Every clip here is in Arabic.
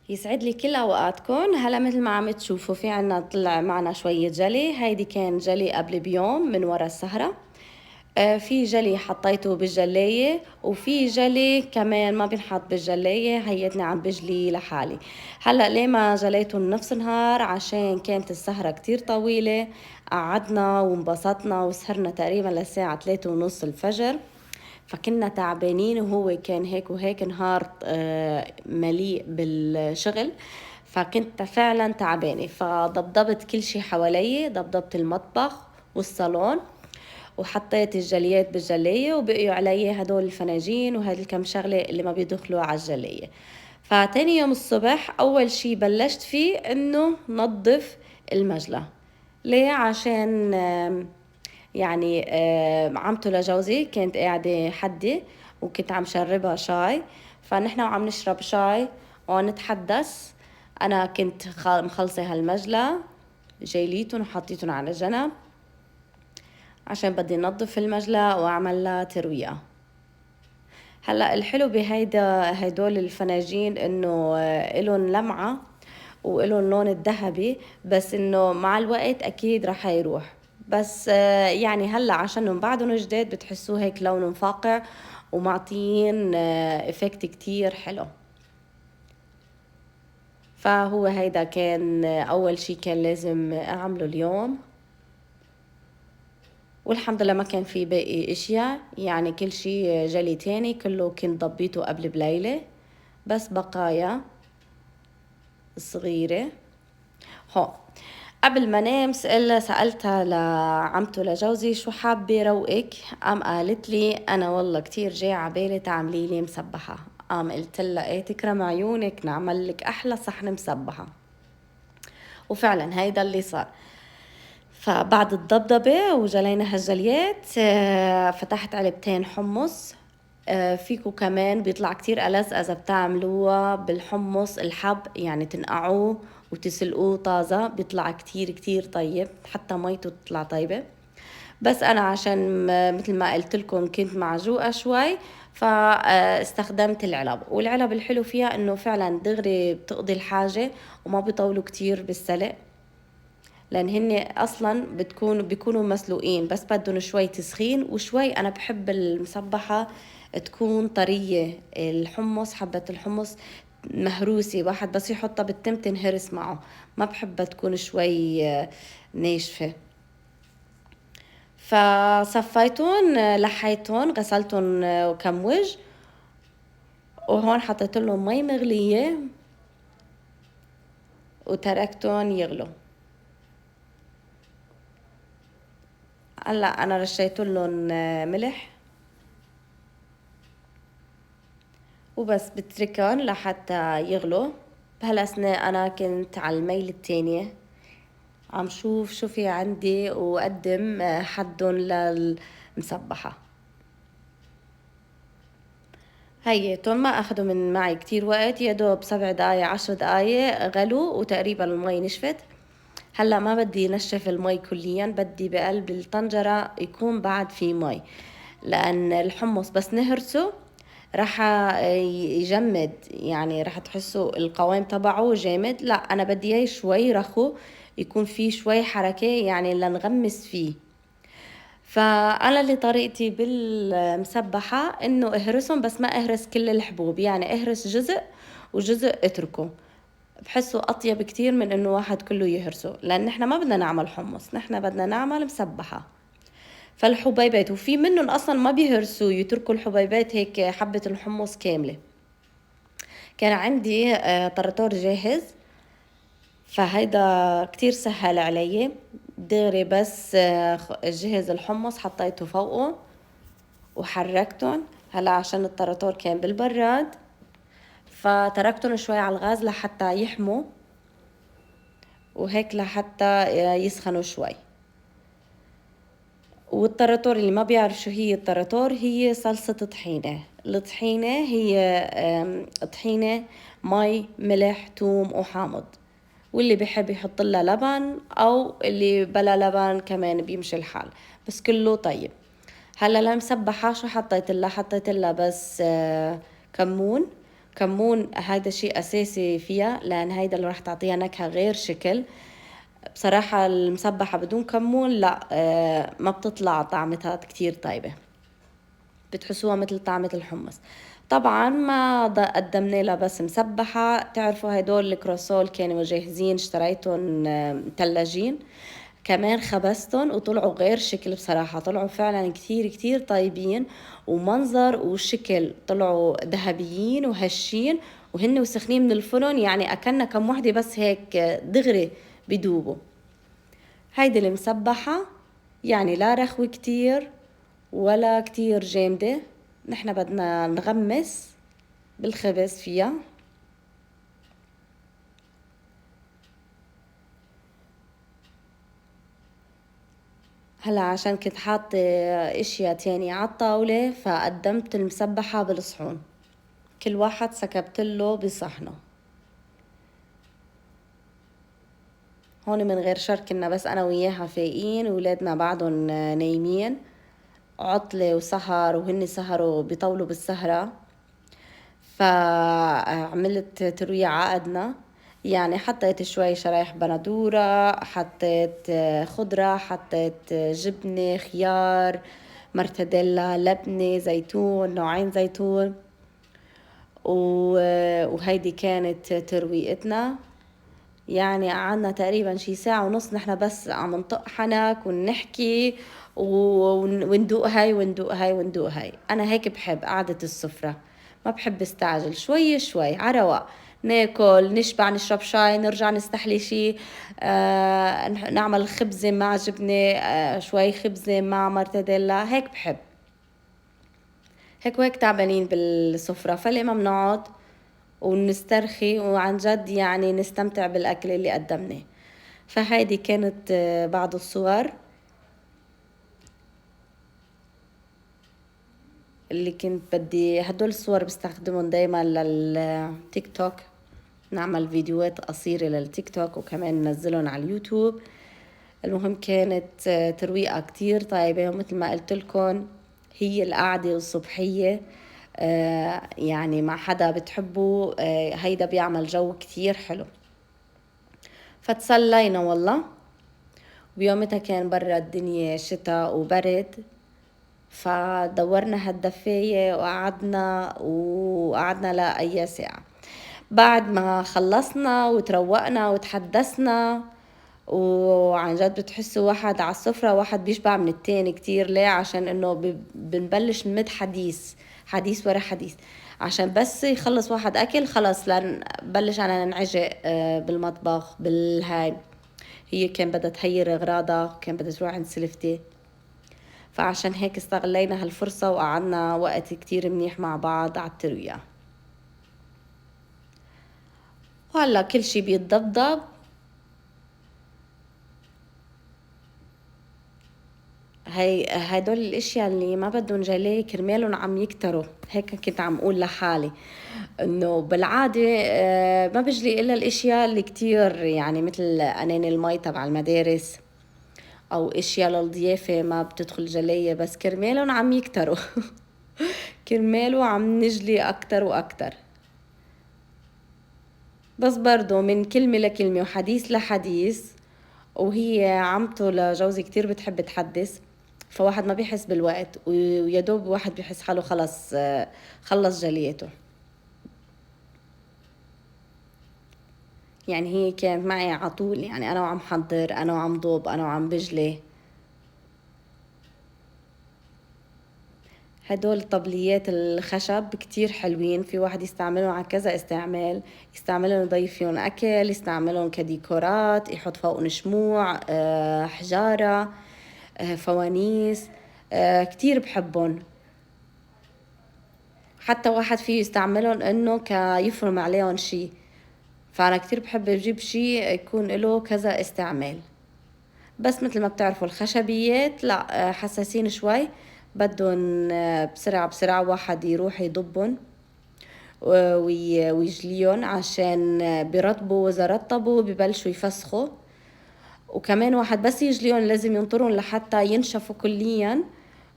يسعد لي كل اوقاتكم. هلا مثل ما عم تشوفوا في عنا طلع معنا شوية جلي. هيدي كان جلي قبل بيوم من ورا السهرة. في جلي حطيته بالجلاية، وفي جلي كمان ما بنحط بالجلاية، هيتني عم بجلي لحالي. هلا ليه ما جليته نفس النهار؟ عشان كانت السهرة كتير طويلة، قعدنا وانبسطنا وسهرنا تقريبا للساعة 3:30 الفجر، فكنا تعبانين وهو كان هيك وهيك نهار مليء بالشغل، فكنت فعلا تعبانة. فضبضبت كل شي حوالي، ضبضبت المطبخ والصالون، وحطيت الجليات بالجلية، وبقيوا علي هدول الفناجين وهذه الكم شغلة اللي ما بيدخلوا على الجلية. فتاني يوم الصبح أول شي بلشت فيه إنه نظف المجلى. ليه؟ عشان يعني عمته لجوزي كانت قاعدة حدي، وكنت عم شربها شاي، فنحن وعم نشرب شاي ونتحدث أنا كنت مخلصة هالمجلى، جايليتن وحطيتن على جنب عشان بدي نظف المجلى وأعمل لها ترويقة. هلا الحلو هيدول الفناجين انه إلهم لمعة وإلهم لون الذهبي، بس انه مع الوقت اكيد رح يروح. بس يعني هلا عشانهم بعدهم جداد بتحسوه هيك لونهم فاقع ومعطيين افكت كتير حلو. فهو هيدا كان اول شي كان لازم اعمله اليوم، والحمد لله ما كان في باقي اشياء، يعني كل شي جلي تاني كله كنت ضبيته قبل بليلة، بس بقايا صغيرة. هون قبل ما نام سألتها لعمته لجوزي شو حابة روقك، قام قالت لي أنا والله كتير جاي عبالي تعملي لي مسبحة. قام قلت لها ايه تكرم عيونك، نعمل لك أحلى صحن مسبحة. وفعلا هيدا اللي صار. فبعد الضبضبة وجلينا هالجليات فتحت علبتين حمص. فيكو كمان بيطلع كتير ألذ إذا بتعملوها بالحمص الحب، يعني تنقعوه وتسلقوه طازة، بيطلع كتير كتير طيب، حتى ميته تطلع طيبة. بس أنا عشان مثل ما قلت لكم كنت معجوقة شوي، فاستخدمت العلب. والعلب الحلو فيها إنه فعلا دغري بتقضي الحاجة وما بيطولوا كتير بالسلق، لان هن اصلا بيكونوا مسلوقين، بس بدهم شوي تسخين وشوي. انا بحب المسبحة تكون طرية، الحمص حبة الحمص مهروسة، واحد بس يحطها بالتم تنهرس معه، ما بحبها تكون شوي ناشفة. فصفيتهم لحيتهم غسلتهم كم وجه، وهون حطيت لهم مي مغلية وتركتهم يغلوا. هلا انا رشيت لهم ملح وبس، بتركهم لحتى يغلوا. بهالأثناء أنا كنت على الميل التانية عم شوف شو في عندي وقدم حدهم للمسبحة. هيتهم ما أخدوا من معي كتير وقت، يدوب 7 دقايق 10 دقايق غلوا وتقريبا المي نشفت. هلا ما بدي نشف المي كليا، بدي بقلب الطنجرة يكون بعد في مي، لأن الحمص بس نهرسه راح يجمد، يعني راح تحسوا القوام تبعه جامد. لا أنا بدي اياه شوي رخو، يكون فيه شوي حركة يعني لنغمس فيه. فأنا اللي طريقتي بالمسبحة إنه اهرسهم، بس ما اهرس كل الحبوب، يعني اهرس جزء وجزء اتركه. بحسه أطيب كتير من إنه واحد كله يهرسه، لأن نحنا ما بدنا نعمل حمص، نحنا بدنا نعمل مسبحة. فالحبيبات وفي منهم أصلا ما بيهرسوا، يتركوا الحبيبات هيك حبة الحمص كاملة. كان عندي طرطور جاهز، فهيدا كتير سهل علي. دغري بس جهز الحمص حطيته فوقه وحركتهم. هلا عشان الطرطور كان بالبراد فتركتهم شوي على الغاز لحتى يحموا، وهيك لحتى يسخنوا شوي. والطرطور اللي ما بيعرف شو هي الطرطور، هي صلصة طحينة. الطحينة هي طحينة مي ملح توم وحامض، واللي بيحب يحط لها لبن او اللي بلا لبن كمان بيمشي الحال، بس كله طيب. هلا لمسبحة شو حطيت لها؟ حطيت لها بس كمون، كمون هيدا شيء أساسي فيها، لأن هيدا اللي راح تعطيها نكهة غير شكل. بصراحة المسبحة بدون كمون لا، ما بتطلع طعمتها كتير طيبة، بتحسوها مثل طعمة الحمص. طبعا ما قدمنا لها بس مسبحة. تعرفوا هدول الكروسول كانوا جاهزين، اشتريتهم تلاجين، كمان خبزتهم وطلعوا غير شكل. بصراحة طلعوا فعلا كتير كتير طيبين، ومنظر وشكل طلعوا ذهبيين وهشين، وهن وسخنين من الفرن يعني أكلنا كم وحدة بس هيك دغري بدوبوا. هيدي المسبحة يعني لا رخوة كتير ولا كتير جامدة، نحن بدنا نغمس بالخبز فيها. هلا عشان كنت حاطة اشياء تانية عالطاولة فقدمت المسبحة بالصحون، كل واحد سكبتله بصحنه. هون من غير شر كنا بس انا وياها فايقين، وولادنا بعدهم نايمين، عطلة وسهر وهن سهروا بيطولوا بالسهرة. فعملت تروية عقدنا، يعني حطيت شوي شرايح بندورة، حطيت خضرة، حطيت جبنة، خيار، مرتديلا، لبنة، زيتون، نوعين زيتون، وهيدي كانت ترويقتنا. يعني قعدنا تقريبا شي ساعة ونص نحنا بس عم نطق حنك ونحكي وندوق هاي وندوق هاي وندوق هاي. أنا هيك بحب قعدة السفرة، ما بحب استعجل، شوي شوي عرواق، ناكل نشبع نشرب شاي نرجع نستحلي شي، نعمل خبزة مع جبنة، شوي خبزة مع مرتديلا، هيك بحب. هيك وهيك تعبانين بالسفرة، فليه ما بنقعد ونسترخي وعن جد يعني نستمتع بالأكل اللي قدمناه. فهيدي كانت بعض الصور اللي كنت بدي. هدول الصور بستخدمهم دايما للتيك توك، نعمل فيديوهات قصيرة للتيك توك وكمان ننزلهم على اليوتيوب. المهم كانت ترويقة كتير طيبة، ومثل ما قلت لكم هي القعدة الصبحية يعني مع حدا بتحبه، هيدا بيعمل جو كتير حلو. فتسلينا والله. ويومتها كان برا الدنيا شتاء وبرد، فدورنا هالدفاية وقعدنا لأي ساعة. بعد ما خلصنا وتروقنا وتحدثنا، وعن جد بتحسوا واحد على السفرة واحد بيشبع من التاني كتير. ليه؟ عشان انه بنبلش نمد حديث، حديث ورا حديث، عشان بس يخلص واحد اكل خلص لان بلش انا ننعجق بالمطبخ بالهاي. هي كان بدها تهير اغراضها، كان بدها تروح عند سلفتي، فعشان هيك استغلينا هالفرصة وقعدنا وقت كتير منيح مع بعض على التروية. وهلا كل شي بيتضبضب. هدول الاشياء اللي ما بدهم جلي كرمالهم عم يكتروا. هيك كنت عم اقول لحالي انه بالعادة ما بجلي الا الاشياء اللي كتير يعني مثل اناني المي تبع المدارس او اشياء للضيافة ما بتدخل جلية، بس كرمالهم عم يكتروا كرماله عم نجلي اكتر واكتر. بس برضو من كلمة لكلمة وحديث لحديث، وهي عمته لجوزي كتير بتحب تحدث، فواحد ما بيحس بالوقت ويدوب واحد بيحس حاله خلص خلص جليته. يعني هي كانت معي عطول، يعني أنا وعم حضر، أنا وعم ضوب، أنا وعم بجلي. هدول طبليات الخشب كتير حلوين، في واحد يستعملهم على كذا استعمال، يستعملهم يضيف فيهم أكل، يستعملهم كديكورات، يحط فوقهم شموع، حجارة، فوانيس، كتير بحبهم. حتى واحد فيه يستعملهم انه كيفرم عليهم شي، فانا كتير بحب اجيب شي يكون له كذا استعمال. بس مثل ما بتعرفوا الخشبيات لا، حساسين شوي، بدهم بسرعة بسرعة واحد يروح يضبهم ويجليهم، عشان برطبوا، واذا رطبوا ببلشوا يفسخوا. وكمان واحد بس يجليهم لازم ينطرهم لحتى ينشفوا كليا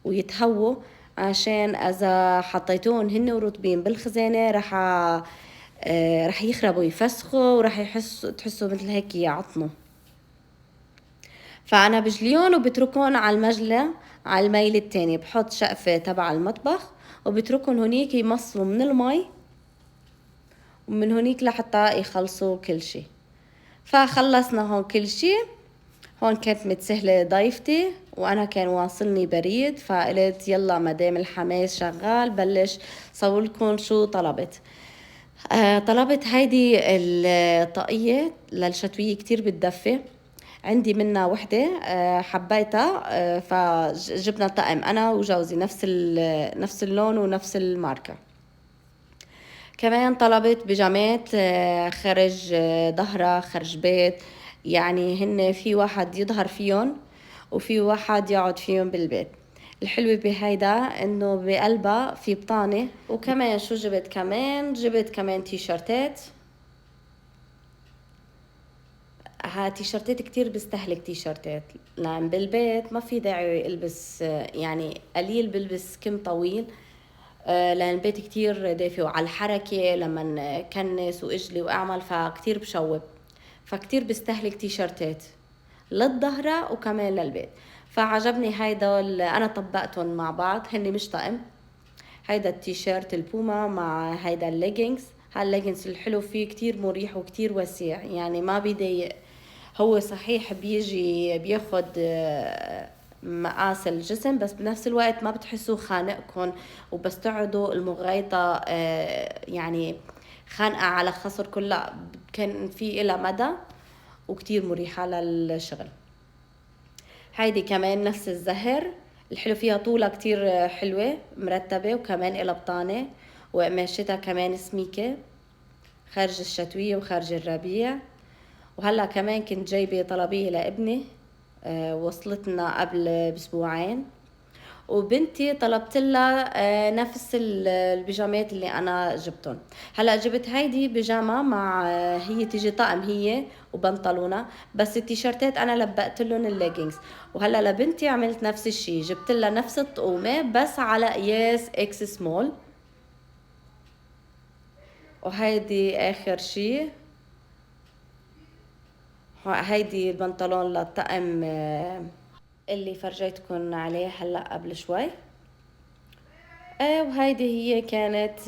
ويتهووا، عشان اذا حطيتوهم هن ورطبين بالخزانة رح يخربوا يفسخوا، ورح تحسوا مثل هيك يعطنوا. فانا بجليهم وبتركهم على المجلى على الميل التاني، بحط شقفة تبع المطبخ وبتركهم هونيك يمصوا من المي، ومن هونيك لحتى يخلصوا كل شي. فخلصنا هون كل شي. هون كانت متسهلة ضيفتي وانا كان واصلني بريد، فقلت يلا مدام الحماس شغال بلش صورلكم شو طلبت. طلبت هيدي الطاقية للشتوية، كتير بتدفي، عندي منها وحدة حبيتها، فجبنا طقم أنا وجوزي نفس اللون ونفس الماركة. كمان طلبت بيجامات خرج ظهرها خرج بيت، يعني هن في واحد يظهر فيهم وفي واحد يقعد فيهم بالبيت. الحلوة بهيدا انه بقلبها في بطانة. وكمان شو جبت كمان؟ جبت كمان تيشرتات. تيشرتات كتير بستهلك تيشرتات، لان بالبيت ما في داعي البس، يعني قليل بلبس كم طويل، لان البيت كتير دافي، وعلى الحركة لما كنس واجلي واعمل فكتير بشوب، فكتير بستهلك تيشرتات للظهرة وكمان للبيت. فعجبني هيدا انا طبقتهم مع بعض، هني مش طقم. هيدا التيشيرت البوما مع هيدا الليجينجز. هالليجينجز الحلو فيه كتير مريح وكتير وسيع، يعني ما بيضايق. هو صحيح بيجي بياخد مقاس الجسم، بس بنفس الوقت ما بتحسوا خانقكم، وبس تقعدوا المغايطة يعني خانقة على خصر كلها، كان في إلها مدى وكتير مريحة للشغل. هيدي كمان نفس الزهر، الحلو فيها طولها كتير حلوة مرتبة، وكمان إلها بطانة، وقماشتها كمان سميكة خارج الشتوية وخارج الربيع. وهلا كمان كنت جايبة طلبية لابني، وصلتنا قبل باسبوعين، وبنتي طلبت لها نفس البيجامات اللي انا جبتهم. هلا جبت هيدي بيجامه مع هي تيجي طقم هي وبنطلونها، بس التيشيرتات انا لبقت لهم الليجينجز. وهلا لبنتي عملت نفس الشيء، جبت لها نفس الطقومه بس على قياس اكس سمول. وهيدي اخر شيء، هيدي البنطلون للطقم اللي فرجيتكم عليه هلا قبل شوي. وهيدي هي كانت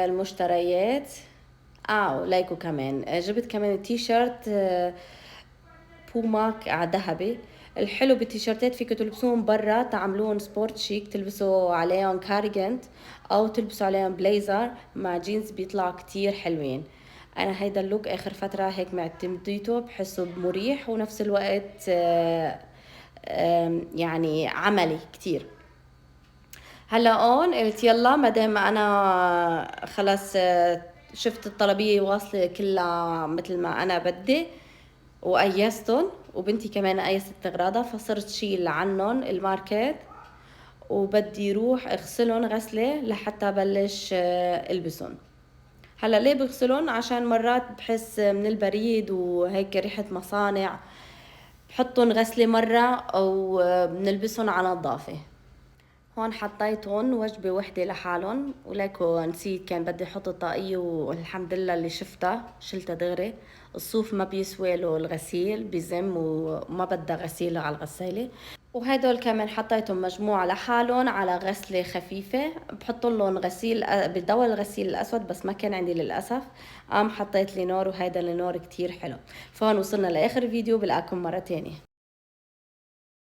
المشتريات. ولايكو كمان جبت كمان التيشيرت بوما ذهبي. الحلو بالتيشيرتات فيكم تلبسوهم برا تعملوهم سبورت شيك، تلبسوا عليهم كاريجنت او تلبسوا عليهم بليزر مع جينز، بيطلعوا كتير حلوين. انا هيدا اللوك اخر فترة هيك معتمديته، بحسه مريح ونفس الوقت يعني عملي كتير. هلا اون قلت يلا مادام انا خلص شفت الطلبية واصلة كلها مثل ما انا بدي وقيستن، وبنتي كمان قيست اغراضها، فصرت شيل عنهم الماركات وبدي روح اغسلهم غسلة لحتى بلش البسهم. هلا ليه بغسلهم؟ عشان مرات بحس من البريد وهيك ريحة مصانع، بحطهم غسلة مرة او بنلبسهم على نظافة. هون حطيتهم وجبة وحدة لحالهم، وليكو نسيت كان بدي احط الطاقية والحمد لله اللي شلتها دغري. الصوف ما بيسوي له الغسيل، بيزم وما بدها غسيل على الغسالة. وهدول كمان حطيتهم مجموعة لحالهم على غسلة خفيفة، بحط لهم غسيل بدور الغسيل الأسود بس ما كان عندي للأسف. حطيت لينور، وهيدا لينور كتير حلو. فهون وصلنا لآخر فيديو، بلاقيكم مرة تانية.